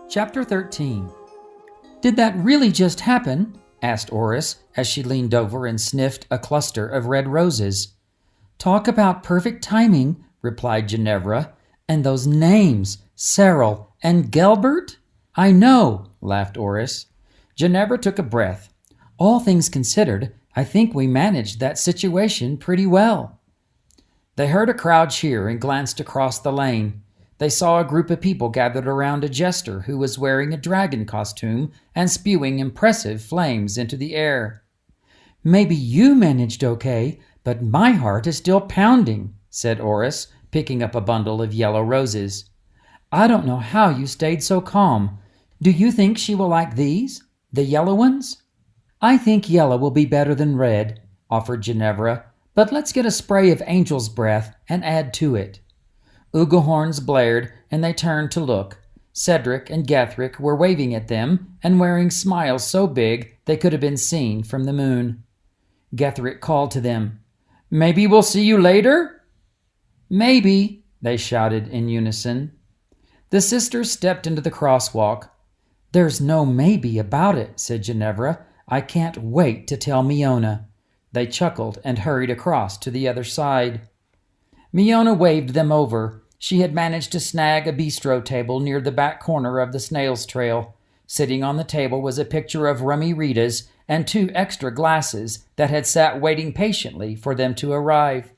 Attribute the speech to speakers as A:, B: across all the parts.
A: Chapter 13. "Did that really just happen?" asked Oris as she leaned over and sniffed a cluster of red roses. "Talk about perfect timing," replied Genevra. "And those names, Cyril and Gelbert?" "I know," laughed Oris. Genevra took a breath. "All things considered, I think we managed that situation pretty well." They heard a crowd cheer and glanced across the lane. They saw a group of people gathered around a jester who was wearing a dragon costume and spewing impressive flames into the air. "Maybe you managed okay, but my heart is still pounding," said Oris, picking up a bundle of yellow roses. "I don't know how you stayed so calm. Do you think she will like these, the yellow ones?" "I think yellow will be better than red," offered Genevra, "but let's get a spray of angel's breath and add to it." Oogahorns blared, and they turned to look. Cedric and Gethric were waving at them and wearing smiles so big they could have been seen from the moon. Gethric called to them, "Maybe we'll see you later?" "Maybe," they shouted in unison. The sisters stepped into the crosswalk. "There's no maybe about it," said Genevra. "I can't wait to tell Miona." They chuckled and hurried across to the other side. Miona waved them over. She had managed to snag a bistro table near the back corner of the Snail's Trail. Sitting on the table was a picture of rummy Ritas and 2 extra glasses that had sat waiting patiently for them to arrive.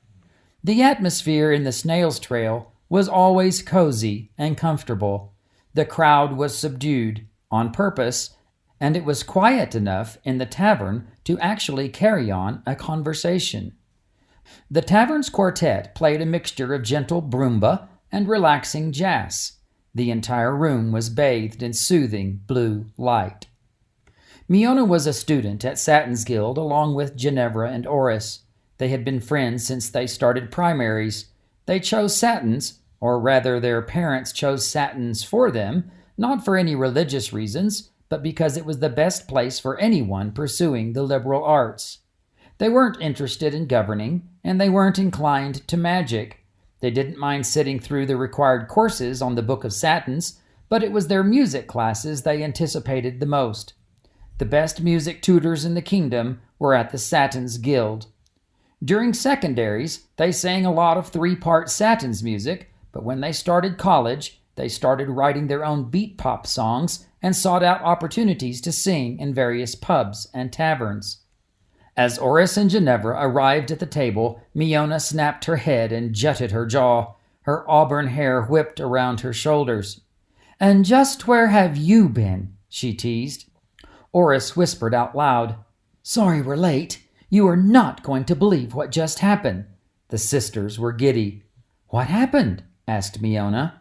A: The atmosphere in the Snail's Trail was always cozy and comfortable. The crowd was subdued, on purpose, and it was quiet enough in the tavern to actually carry on a conversation. The tavern's quartet played a mixture of gentle Broomba and relaxing jazz. The entire room was bathed in soothing blue light. Miona was a student at Satin's Guild along with Genevra and Oris. They had been friends since they started primaries. They chose Satins, or rather their parents chose Satins for them, not for any religious reasons, but because it was the best place for anyone pursuing the liberal arts. They weren't interested in governing, and they weren't inclined to magic. They didn't mind sitting through the required courses on the Book of Satins, but it was their music classes they anticipated the most. The best music tutors in the kingdom were at the Satins Guild. During secondaries, they sang a lot of 3-part Satins music, but when they started college, they started writing their own beat pop songs and sought out opportunities to sing in various pubs and taverns. As Oris and Genevra arrived at the table, Miona snapped her head and jutted her jaw. Her auburn hair whipped around her shoulders. "And just where have you been?" she teased. Oris whispered out loud, "Sorry we're late. You are not going to believe what just happened." The sisters were giddy. "What happened?" asked Miona.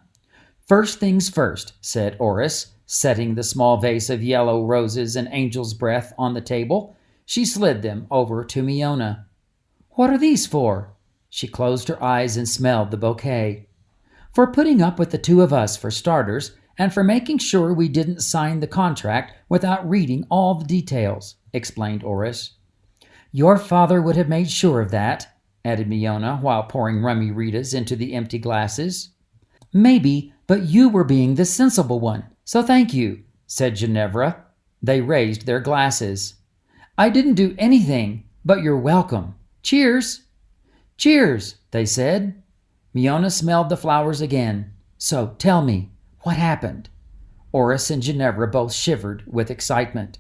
A: "First things first," said Oris, setting the small vase of yellow roses and angel's breath on the table. She slid them over to Miona. "What are these for?" She closed her eyes and smelled the bouquet. "For putting up with the 2 of us, for starters, and for making sure we didn't sign the contract without reading all the details," explained Oris. "Your father would have made sure of that," added Miona while pouring rummy Ritas into the empty glasses. "Maybe, but you were being the sensible one, so thank you," said Genevra. They raised their glasses. "I didn't do anything, but you're welcome. Cheers!" "Cheers," they said. Miona smelled the flowers again. "So tell me, what happened?" Oris and Genevra both shivered with excitement.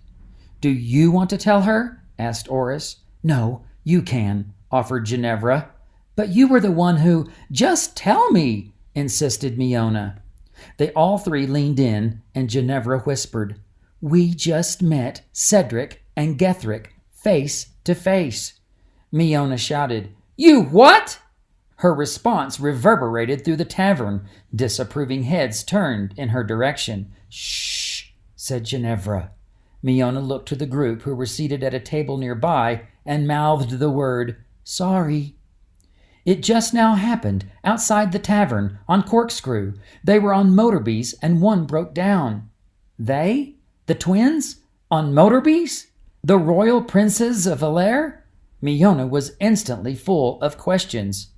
A: "Do you want to tell her?" asked Oris. "No, you can," offered Genevra. "But you were the one who—" "Just tell me," insisted Miona. They all 3 leaned in, and Genevra whispered, "We just met Cedric and Gethric face to face." Miona shouted, "You what?" Her response reverberated through the tavern. Disapproving heads turned in her direction. "Shh," said Genevra. Miona looked to the group who were seated at a table nearby and mouthed the word, "Sorry." It just now happened, outside the tavern, on Corkscrew. They were on motorbees, and one broke down." "They? The twins? On motorbees? The royal princes of Valair?" Miona was instantly full of questions.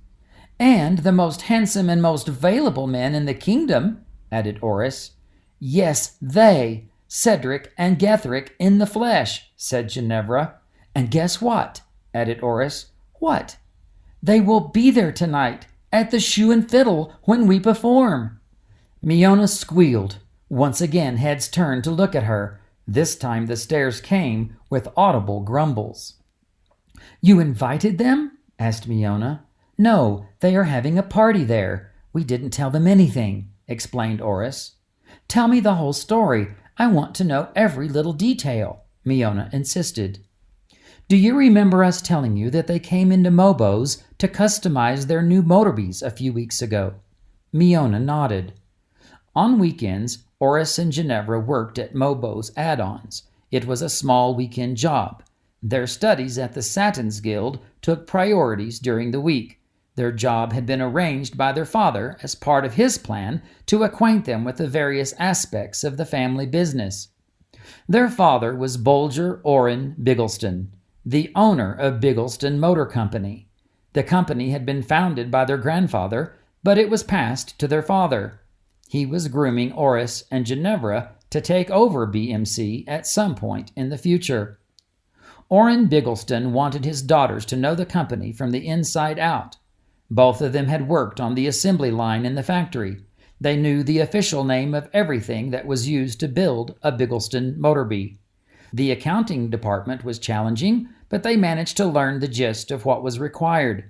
A: "And the most handsome and most available men in the kingdom," added Oris. "Yes, they, Cedric and Getheric in the flesh," said Genevra. "And guess what?" added Oris. "What?" "They will be there tonight, at the Shoe and Fiddle, when we perform." Miona squealed. Once again heads turned to look at her. This time the stares came with audible grumbles. "You invited them?" asked Miona. "No, they are having a party there. We didn't tell them anything," explained Oris. "Tell me the whole story. I want to know every little detail," Miona insisted. "Do you remember us telling you that they came into Mobo's to customize their new motorbees a few weeks ago?" Miona nodded. On weekends, Oris and Genevra worked at Mobo's add-ons. It was a small weekend job. Their studies at the Satins Guild took priorities during the week. Their job had been arranged by their father as part of his plan to acquaint them with the various aspects of the family business. Their father was Bolger Orrin Biggleston, the owner of Biggleston Motor Company. The company had been founded by their grandfather, but it was passed to their father. He was grooming Oris and Genevra to take over BMC at some point in the future. Orrin Biggleston wanted his daughters to know the company from the inside out. Both of them had worked on the assembly line in the factory. They knew the official name of everything that was used to build a Biggleston motorbee. The accounting department was challenging, but they managed to learn the gist of what was required.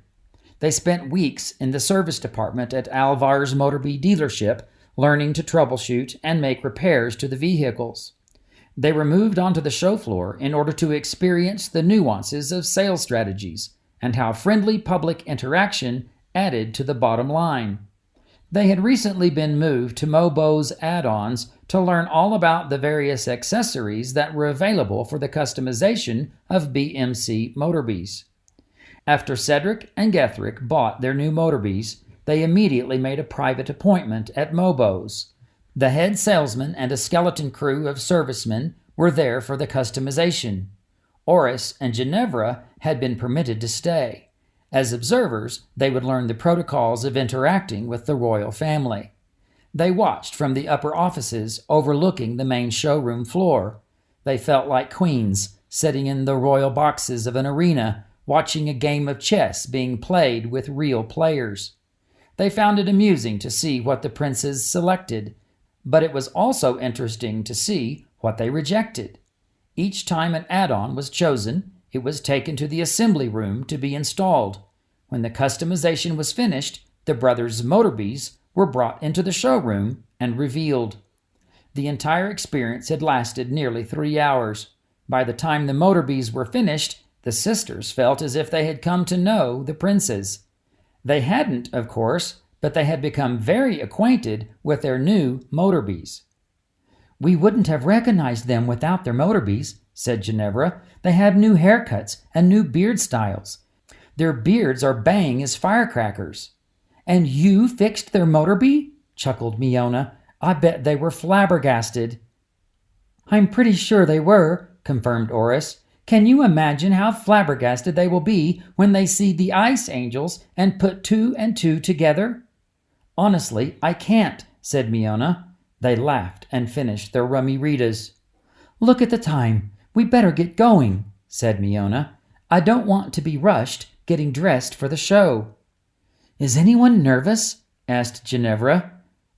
A: They spent weeks in the service department at Alvar's motorbee dealership, learning to troubleshoot and make repairs to the vehicles. They were moved onto the show floor in order to experience the nuances of sales strategies and how friendly public interaction added to the bottom line. They had recently been moved to Mobo's add-ons to learn all about the various accessories that were available for the customization of BMC motorbees. After Cedric and Getheric bought their new motorbees, they immediately made a private appointment at Mobo's. The head salesman and a skeleton crew of servicemen were there for the customization. Oris and Genevra had been permitted to stay. As observers, they would learn the protocols of interacting with the royal family. They watched from the upper offices overlooking the main showroom floor. They felt like queens, sitting in the royal boxes of an arena, watching a game of chess being played with real players. They found it amusing to see what the princes selected, but it was also interesting to see what they rejected. Each time an add-on was chosen, it was taken to the assembly room to be installed. When the customization was finished, the brothers' motorbees were brought into the showroom and revealed. The entire experience had lasted nearly 3 hours. By the time the motorbees were finished, the sisters felt as if they had come to know the princes. They hadn't, of course, but they had become very acquainted with their new motorbees. "We wouldn't have recognized them without their motorbees," said Genevra. "They have new haircuts and new beard styles. Their beards are bang as firecrackers." "And you fixed their motorbee?" chuckled Miona. "I bet they were flabbergasted." "I'm pretty sure they were," confirmed Oris. "Can you imagine how flabbergasted they will be when they see the ice angels and put 2 and 2 together?" "Honestly, I can't," said Miona. They laughed and finished their rummy Ritas. "Look at the time. We better get going," said Miona. "I don't want to be rushed getting dressed for the show." "Is anyone nervous?" asked Genevra.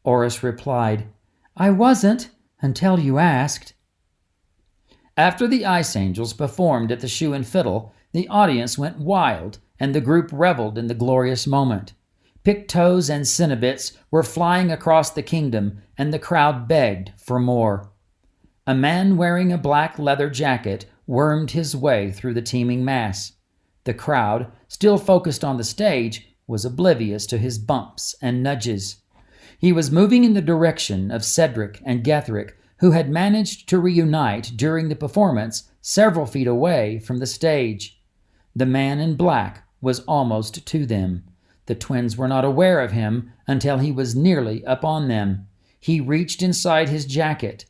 A: Oris replied, "I wasn't, until you asked." After the Ice Angels performed at the Shoe and Fiddle, the audience went wild, and the group reveled in the glorious moment. Pictos and Cinnabits were flying across the kingdom, and the crowd begged for more. A man wearing a black leather jacket wormed his way through the teeming mass. The crowd, still focused on the stage, was oblivious to his bumps and nudges. He was moving in the direction of Cedric and Getheric, who had managed to reunite during the performance several feet away from the stage. The man in black was almost to them. The twins were not aware of him until he was nearly up on them. He reached inside his jacket.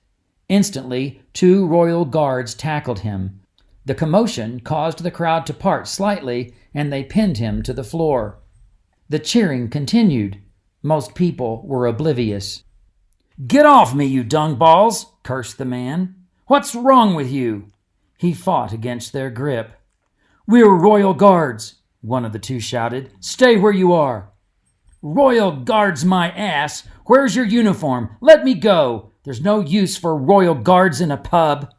A: Instantly, 2 royal guards tackled him. The commotion caused the crowd to part slightly, and they pinned him to the floor. The cheering continued. Most people were oblivious. "Get off me, you dung-balls!" cursed the man. "What's wrong with you?" He fought against their grip. "We're royal guards," one of the 2 shouted. "Stay where you are." "Royal guards my ass! Where's your uniform? Let me go! There's no use for royal guards in a pub."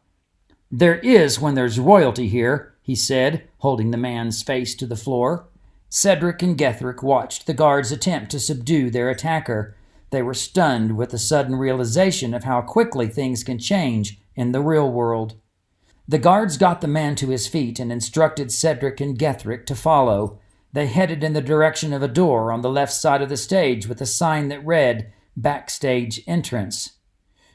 A: "There is when there's royalty here," he said, holding the man's face to the floor. Cedric and Getherick watched the guards attempt to subdue their attacker. They were stunned with the sudden realization of how quickly things can change in the real world. The guards got the man to his feet and instructed Cedric and Getherick to follow. They headed in the direction of a door on the left side of the stage with a sign that read, "Backstage Entrance."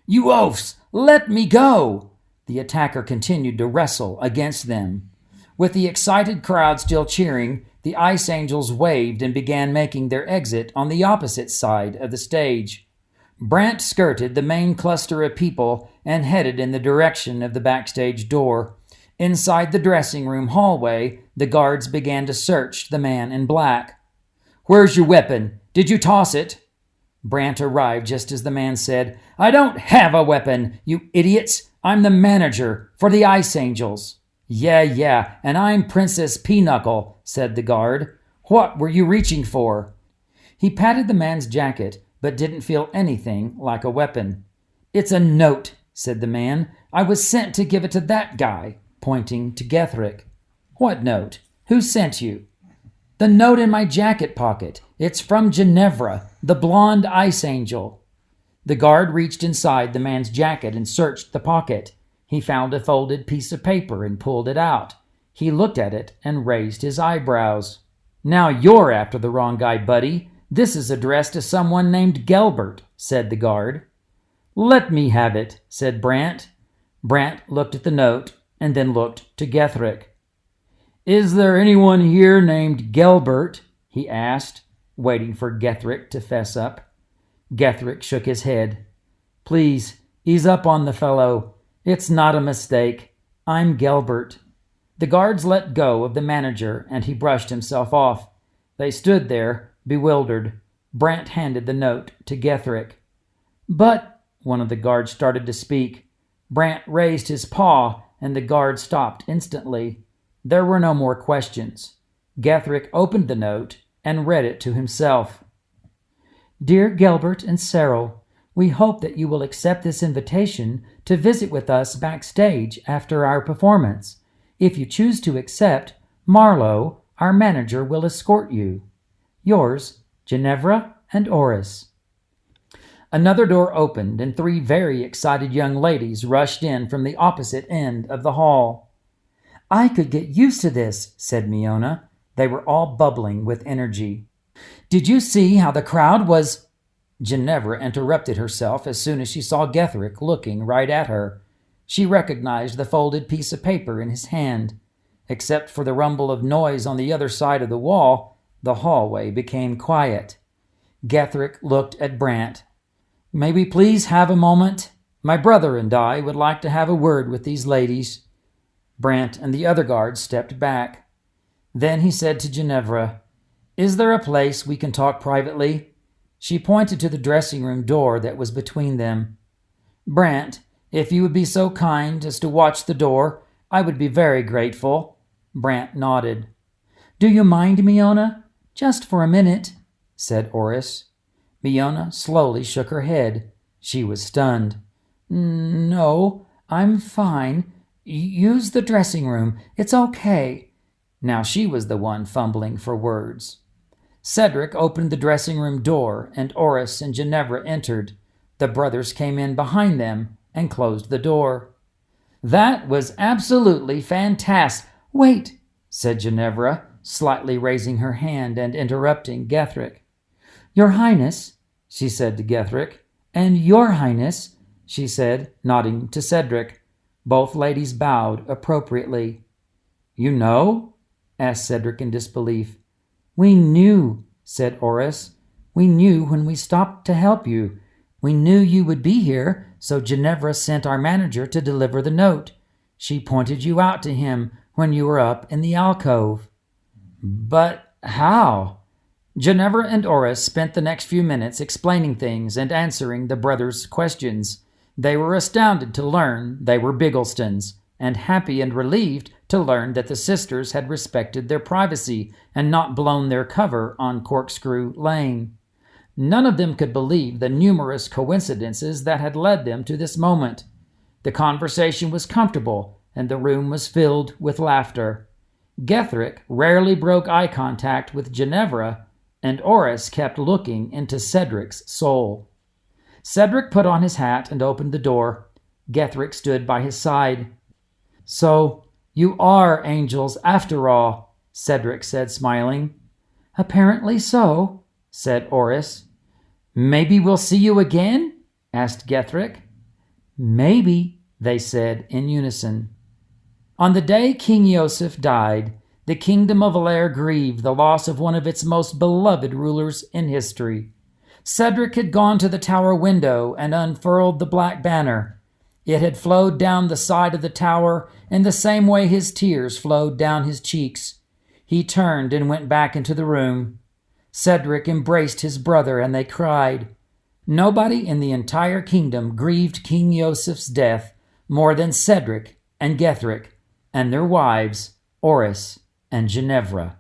A: "You oafs, let me go!" The attacker continued to wrestle against them. With the excited crowd still cheering, the Ice Angels waved and began making their exit on the opposite side of the stage. Brant skirted the main cluster of people and headed in the direction of the backstage door. Inside the dressing room hallway, the guards began to search the man in black. "Where's your weapon? Did you toss it?" Brant arrived just as the man said, "I don't have a weapon, you idiots! I'm the manager for the Ice Angels." Yeah, and I'm Princess Pinochle," said the guard. "What were you reaching for?" He patted the man's jacket, but didn't feel anything like a weapon. "It's a note," said the man. "I was sent to give it to that guy," pointing to Getherick. "What note? Who sent you?" "The note in my jacket pocket. It's from Genevra, the blonde Ice Angel." The guard reached inside the man's jacket and searched the pocket. He found a folded piece of paper and pulled it out. He looked at it and raised his eyebrows. "Now you're after the wrong guy, buddy. This is addressed to someone named Gelbert," said the guard. "Let me have it," said Brant. Brant looked at the note and then looked to Getherick. "Is there anyone here named Gelbert?" he asked, waiting for Getherick to fess up. Getherick shook his head. "Please, ease up on the fellow. It's not a mistake. I'm Gelbert." The guards let go of the manager and he brushed himself off. They stood there, bewildered. Brant handed the note to Getherick. "But," one of the guards started to speak. Brant raised his paw and the guard stopped instantly. There were no more questions. Getherick opened the note and read it to himself. "Dear Gelbert and Cyril, we hope that you will accept this invitation to visit with us backstage after our performance. If you choose to accept, Marlowe, our manager, will escort you. Yours, Genevra and Oris." Another door opened and 3 very excited young ladies rushed in from the opposite end of the hall. "I could get used to this," said Miona. They were all bubbling with energy. "Did you see how the crowd was—" Genevra interrupted herself as soon as she saw Getherick looking right at her. She recognized the folded piece of paper in his hand. Except for the rumble of noise on the other side of the wall, the hallway became quiet. Getherick looked at Brant. "May we please have a moment? My brother and I would like to have a word with these ladies." Brant and the other guards stepped back. Then he said to Genevra, "Is there a place we can talk privately?" She pointed to the dressing room door that was between them. "Brant, if you would be so kind as to watch the door, I would be very grateful." Brant nodded. "Do you mind, Miona? Just for a minute," said Oris. Miona slowly shook her head. She was stunned. "No, I'm fine. Use the dressing room. It's okay." Now she was the one fumbling for words. Cedric opened the dressing room door, and Oris and Genevra entered. The brothers came in behind them and closed the door. "That was absolutely fantastic." "Wait," said Genevra, slightly raising her hand and interrupting Getherick. "Your Highness," she said to Getherick, "and Your Highness," she said, nodding to Cedric. Both ladies bowed appropriately. "You know?" asked Cedric in disbelief. "We knew," said Oris. "We knew when we stopped to help you. We knew you would be here, so Genevra sent our manager to deliver the note. She pointed you out to him when you were up in the alcove." "But how?" Genevra and Oris spent the next few minutes explaining things and answering the brothers' questions. They were astounded to learn they were Bigglestons, and happy and relieved to learn that the sisters had respected their privacy and not blown their cover on Corkscrew Lane. None of them could believe the numerous coincidences that had led them to this moment. The conversation was comfortable, and the room was filled with laughter. Getherick rarely broke eye contact with Genevra, and Oris kept looking into Cedric's soul. Cedric put on his hat and opened the door. Getherick stood by his side. "So, you are angels after all," Cedric said, smiling. "Apparently so," said Oris. "Maybe we'll see you again?" asked Getherick. "Maybe," they said in unison. On the day King Yosef died, the kingdom of Alair grieved the loss of one of its most beloved rulers in history. Cedric had gone to the tower window and unfurled the black banner. It had flowed down the side of the tower in the same way his tears flowed down his cheeks. He turned and went back into the room. Cedric embraced his brother, and they cried. Nobody in the entire kingdom grieved King Yosef's death more than Cedric and Getherick and their wives, Oris and Genevra.